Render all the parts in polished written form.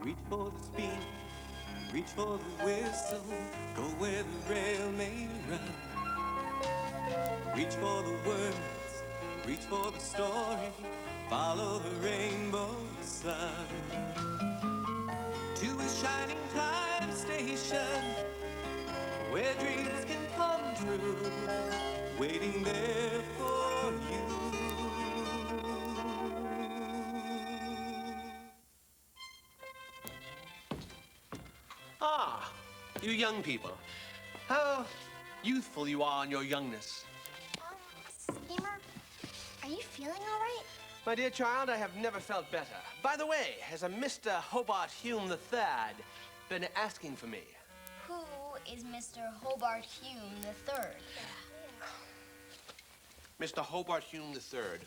Reach for the speed, reach for the whistle, go where the rail may run. Reach for the words, reach for the story, follow the rainbow sun. To a shining time station, where dreams can come true, waiting there for you. Ah, you young people. How youthful you are in your youngness. Schemer, are you feeling all right? My dear child, I have never felt better. By the way, has a Mr. Hobart Hume III been asking for me? Who is Mr. Hobart Hume III? Mr. Hobart Hume III,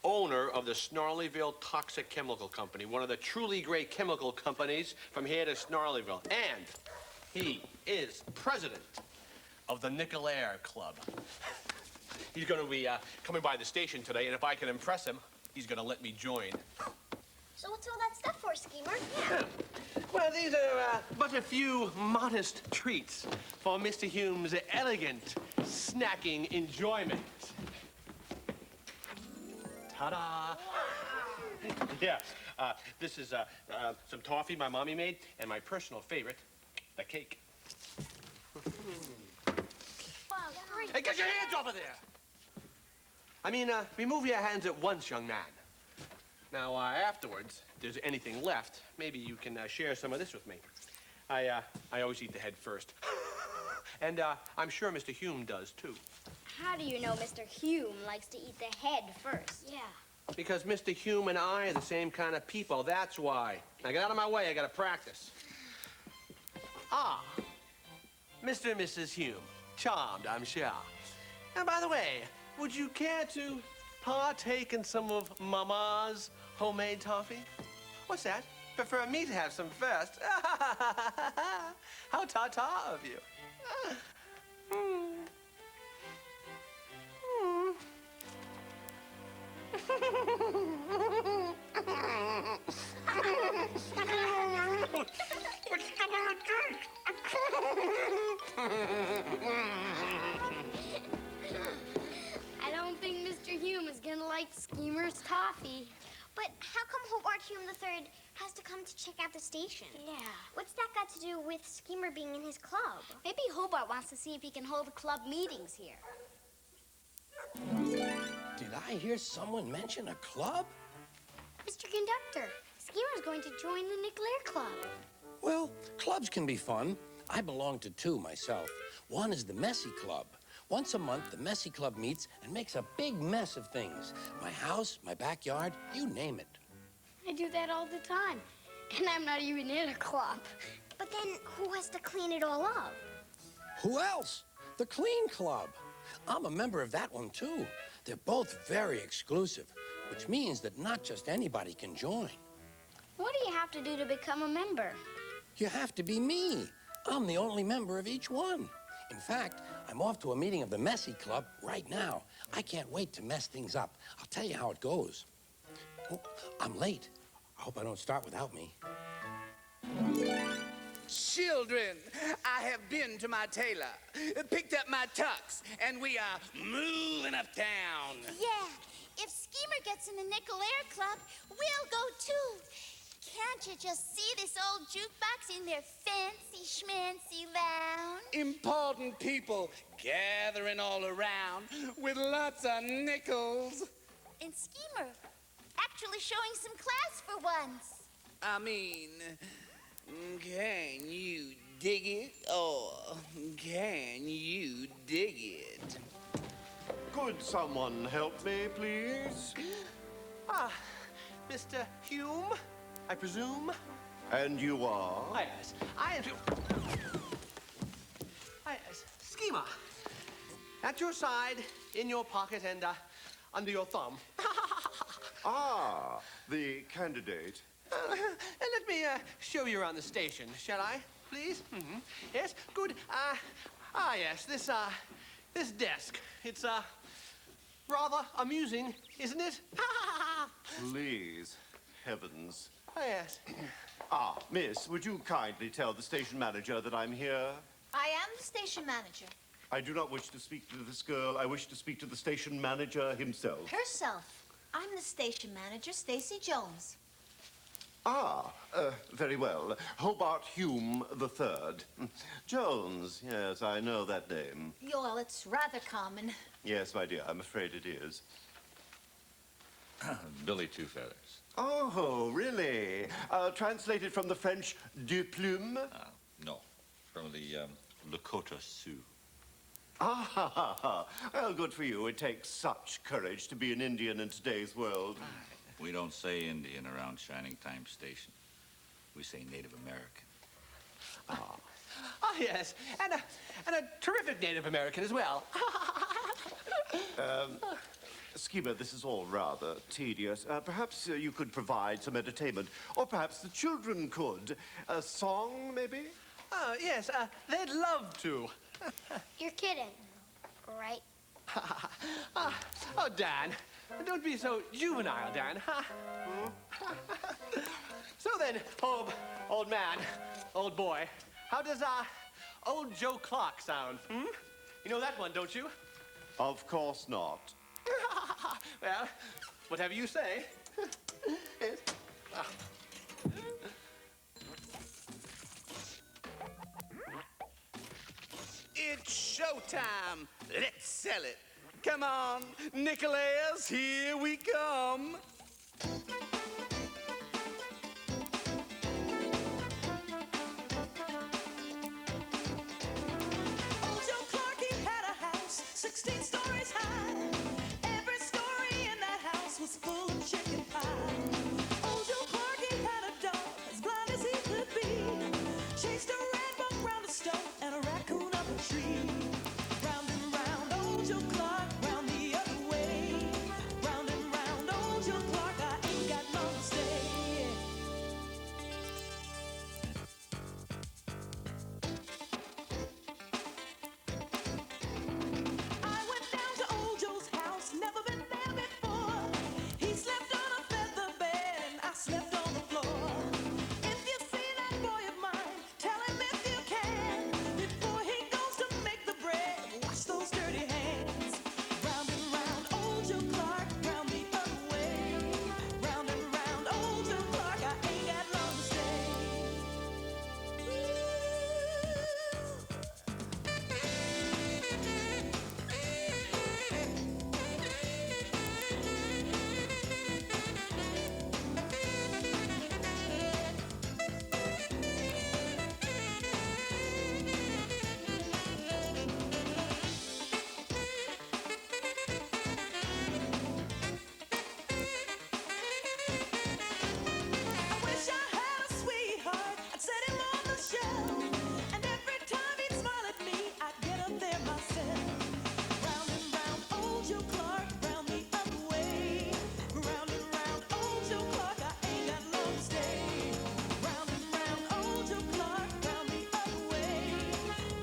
owner of the Snarleyville Toxic Chemical Company, one of the truly great chemical companies from here to Snarleyville. And he is president of the Nickelaire Club. He's going to be coming by the station today, and if I can impress him, he's going to let me join. So what's all that stuff for, Schemer? Yeah. Well, these are but a few modest treats for Mr. Hume's elegant snacking enjoyment. Ta-da! Yeah, this is some toffee my mommy made, and my personal favorite, the cake. Wow, great. Hey, get your hands off of there! I mean, remove your hands at once, young man. Now, afterwards, if there's anything left, maybe you can share some of this with me. I always eat the head first. And I'm sure Mr. Hume does, too. How do you know Mr. Hume likes to eat the head first? Yeah. Because Mr. Hume and I are the same kind of people, that's why. Now, get out of my way, I gotta practice. Ah, Mr. and Mrs. Hume. Charmed, I'm sure. And by the way, would you care to partake in some of Mama's homemade toffee? What's that? Prefer me to have some first? How ta-ta of you. I don't think Mr. Hume is gonna like Schemer's toffee. But how come Hobart Hume III has to come to check out the station? Yeah. What's that got to do with Schemer being in his club? Maybe Hobart wants to see if he can hold club meetings here. Did I hear someone mention a club? Mr. Conductor, Schemer's going to join the Nickelaire Club. Well, clubs can be fun. I belong to two myself. One is the Messy Club. Once a month, the Messy Club meets and makes a big mess of things. My house, my backyard, you name it. I do that all the time, and I'm not even in a club. But then who has to clean it all up? Who else? The Clean Club. I'm a member of that one, too. They're both very exclusive, which means that not just anybody can join. What do you have to do to become a member? You have to be me. I'm the only member of each one. In fact, I'm off to a meeting of the Messy Club right now. I can't wait to mess things up. I'll tell you how it goes. Oh, I'm late. I hope I don't start without me. Children, I have been to my tailor, picked up my tux, and we are moving uptown. Yeah, if Schemer gets in the Nickelaire Club, we'll go too. Can't you just see this old jukebox in their fancy schmancy lounge? Important people gathering all around with lots of nickels. And Schemer actually showing some class for once. I mean, can you dig it? Or can you dig it? Could someone help me, please? Ah, Mr. Hume, I presume? And you are? Yes, I am... Schemer, at your side, in your pocket, and under your thumb. Ah, the candidate. Let me show you around the station, shall I, please? Mm-hmm. Yes, good. Yes, this desk. It's rather amusing, isn't it? Please, heavens. Oh, yes. Ah, miss, would you kindly tell the station manager that I'm here? I am the station manager. I do not wish to speak to this girl. I wish to speak to the station manager himself. Herself. I'm the station manager, Stacy Jones. Ah, very well. Hobart Hume III. Jones, yes, I know that name. Well, it's rather common. Yes, my dear, I'm afraid it is. Billy Two Feathers. Oh, really? Translated from the French du plume? No, from the Lakota Sioux. Ah, well, good for you. It takes such courage to be an Indian in today's world. We don't say Indian around Shining Time Station. We say Native American. Oh, yes. And a terrific Native American as well. Schemer, this is all rather tedious. Perhaps you could provide some entertainment. Or perhaps the children could. A song, maybe? Oh, yes. They'd love to. You're kidding, right? Oh, Dan. Don't be so juvenile, Dan. So then, old man, old boy, how does, old Joe Clark sound, hmm? You know that one, don't you? Of course not. Well, whatever you say. Yes. It's showtime. Let's sell it. Come on, Nickelaires, here we come. Old Joe Clark, he had a house 16 stories high. Every story in that house was full of chicken pie. Old Joe Clark, he had a dog as blind as he could be. Chased a red buck round a stone and a raccoon up a tree. Round and round, old Joe Clark, round the other way. Round and round, old Joe Clark, I ain't got long to stay. I went down to old Joe's house, never been there before. He slept on a feather bed and I slept on the floor. If you see that boy of mine, tell him if you can. Before he goes to make the bread, wash those dirty hands. Round and round, old Joe Clark, round the other way. Round and round, old Joe Clark, I ain't got long to stay. I wish I had a sweetheart, I'd set him on the shelf. And every time he'd smile at me, I'd get up there myself. Round and round, old Joe Clark, round the other way. Round and round, old Joe Clark, I ain't got long to stay. Round and round, old Joe Clark, round the other way.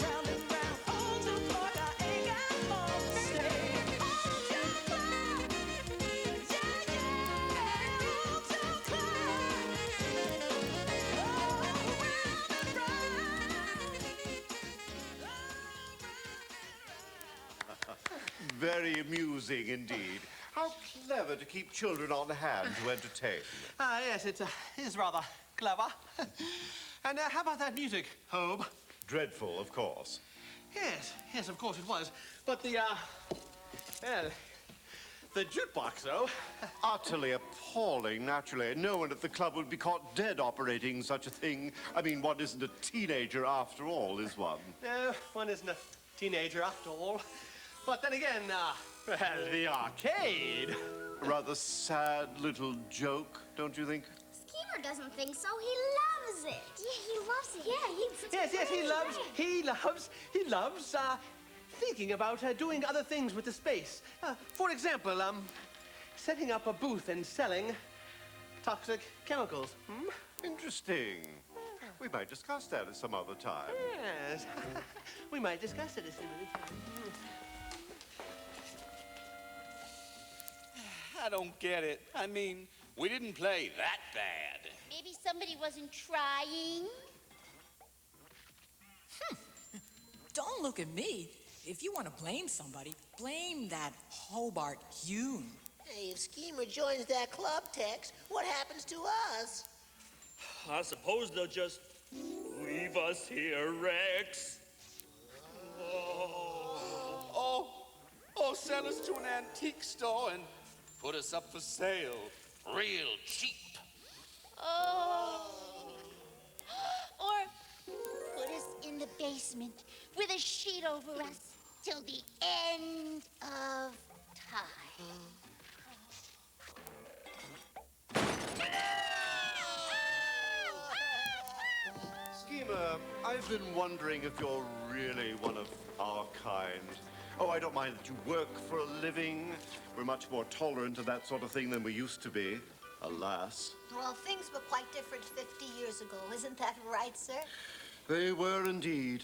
Round and round, old Joe Clark, I ain't got long to stay. Old Joe Clark, yeah, yeah, old Joe Clark. Very amusing indeed. How clever to keep children on hand to entertain. Ah, yes, it is rather clever. And how about that music, Hobe? Dreadful, of course. Yes, of course it was. But the jukebox, though. Utterly appalling, naturally. No one at the club would be caught dead operating such a thing. I mean, one isn't a teenager after all, is one? No, one isn't a teenager after all. But then again, well, the arcade. A rather sad little joke, don't you think? Schemer doesn't think so. He loves it. Yeah, he loves it. Yeah, He loves thinking about doing other things with the space. For example, setting up a booth and selling toxic chemicals. Hmm? Interesting. We might discuss that at some other time. Yes. We might discuss it as soon as I don't get it. I mean, We didn't play that bad. Maybe somebody wasn't trying. Don't look at me. If you want to blame somebody, blame that Hobart Hume. Hey, if Schemer joins that club, Tex, what happens to us? I suppose they'll just leave us here, Rex. Oh, sell us to an antique store and put us up for sale. Real cheap. Oh. Or put us in the basement with a sheet over us till the end of time. Schemer, I've been wondering if you're really one of our kind. Oh, I don't mind that you work for a living. We're much more tolerant of that sort of thing than we used to be, alas. Well, things were quite different 50 years ago. Isn't that right, sir? They were indeed.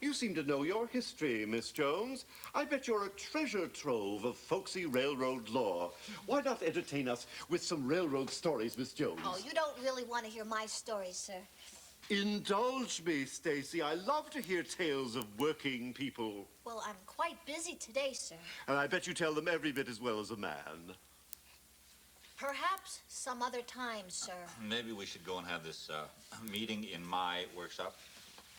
You seem to know your history, Miss Jones. I bet you're a treasure trove of folksy railroad lore. Why not entertain us with some railroad stories, Miss Jones? Oh, you don't really want to hear my stories, sir. Indulge me, Stacy. I love to hear tales of working people. Well, I'm quite busy today, sir. And I bet you tell them every bit as well as a man. Perhaps some other time, sir. Maybe we should go and have this meeting in my workshop.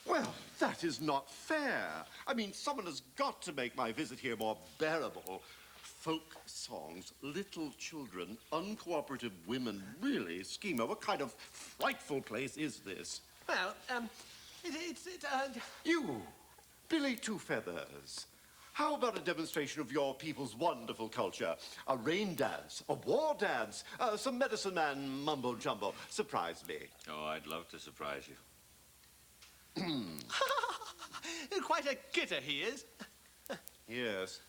Well, that is not fair. I mean, someone has got to make my visit here more bearable. Folk songs, little children, uncooperative women. Really, Schemer, what kind of frightful place is this? Well, You, Billy Two Feathers. How about a demonstration of your people's wonderful culture? A rain dance, a war dance, some medicine man mumbo-jumbo. Surprise me. Oh, I'd love to surprise you. quite a gitter he is. Yes,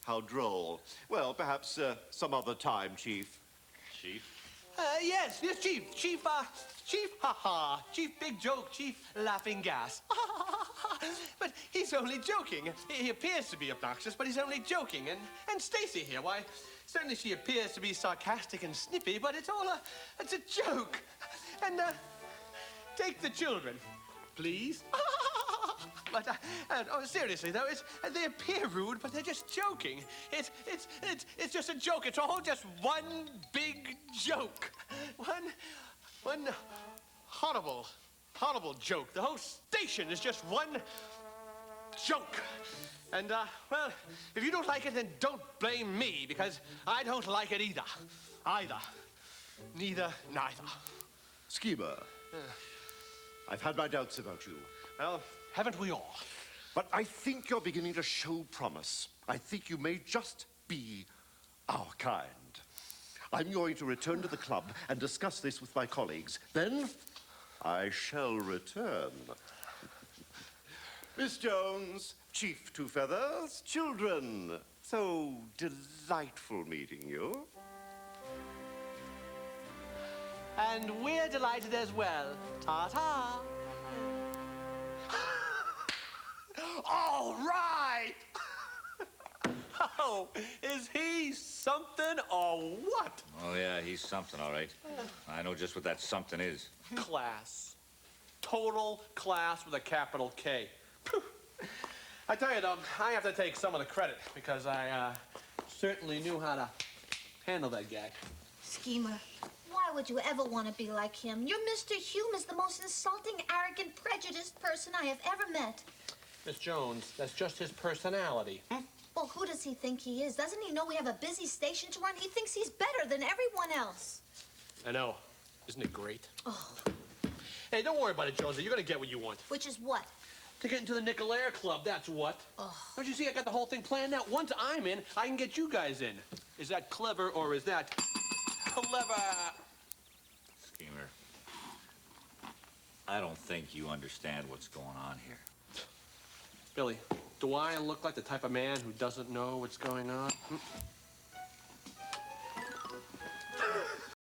how droll. Well, perhaps some other time, Chief. Chief? Yes, Chief. Chief, ha-ha. Chief, big joke. Chief, laughing gas. But he's only joking. He appears to be obnoxious, but he's only joking. And Stacy here, why, certainly she appears to be sarcastic and snippy, but it's a joke. And, take the children, please. But, seriously, though, they appear rude, but they're just joking. It's just a joke. It's all just one big joke. One horrible joke. The whole station is just one joke. And, well, if you don't like it, then don't blame me, because I don't like it either. Neither. Schemer, I've had my doubts about you. Well, haven't we all? But I think you're beginning to show promise. I think you may just be our kind. I'm going to return to the club and discuss this with my colleagues. Then I shall return. Miss Jones, Chief Two Feathers, children, so delighttul meeting you. And we're delighted as well. Ta-ta. All right! Oh, is he something or what? Oh, yeah, he's something, all right. I know just what that something is. Class. Total class with a capital K. I tell you, though, I have to take some of the credit because I certainly knew how to handle that guy. Schemer, why would you ever want to be like him? Your Mr. Hume is the most insulting, arrogant, prejudiced person I have ever met. Miss Jones, that's just his personality. Well, who does he think he is? Doesn't he know we have a busy station to run? He thinks he's better than everyone else. I know. Isn't it great? Oh. Hey, don't worry about it, Jonesy. You're going to get what you want. Which is what? To get into the Nickelaire Club, that's what. Oh. Don't you see I got the whole thing planned out? Once I'm in, I can get you guys in. Is that clever or is that clever? Schemer, I don't think you understand what's going on here. Billy, do I look like the type of man who doesn't know what's going on?